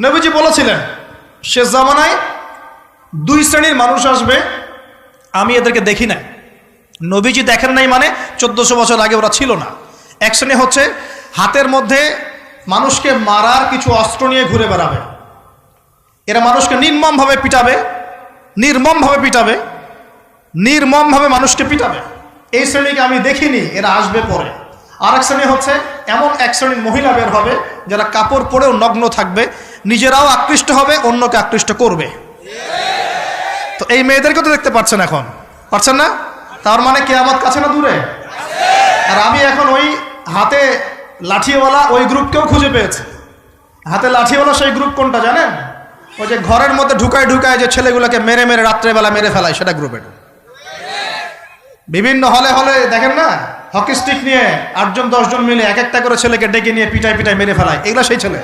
নবীজি বলেছিলেন শেষ জামানায় দুই শ্রেণীর মানুষ আসবে, আমি এদেরকে দেখি নাই। নবীজি দেখেন নাই মানে 1400 বছর আগে ওরা ছিল না। এক শ্রেণী হচ্ছে হাতের মধ্যে মানুষকে মারার কিছু অস্ত্র নিয়ে ঘুরে বেড়াবে, এরা মানুষকে নির্মমভাবে পিটাবে, নির্মমভাবে মানুষকে পিটাবে। এই শ্রেণীকে আমি দেখিনি, এরা আসবে পরে। আর এক শ্রেণী হচ্ছে এমন এক শ্রেণীর মহিলা বের হবে যারা কাপড় পরেও নগ্ন থাকবে, নিজেরাও আকৃষ্ট হবে, অন্যকে আকৃষ্ট করবে। তো এই মেয়েদেরকে তো দেখতে পাচ্ছেন, এখন পাচ্ছেন না? তার মানে কিয়ামত কাছে না দূরে? আর আমি এখন ওই হাতে লাঠিওয়ালা ওই গ্রুপকেও খুঁজে পেয়েছি। হাতে লাঠিওয়ালা সেই গ্রুপ কোনটা জানেন? ওই যে ঘরের মধ্যে ঢুকায় যে ছেলেগুলোকে মেরে মেরে রাত্রেবেলা মেরে ফেলায়, সেটা গ্রুপের। বিভিন্ন হলে হলে দেখেন না, হকি স্টিক নিয়ে 8 জন 10 জন মিলে এক একটা করে ছেলেকে ডেকে নিয়ে পিটায় মেরে ফেলায়, এগুলা সেই ছেলে।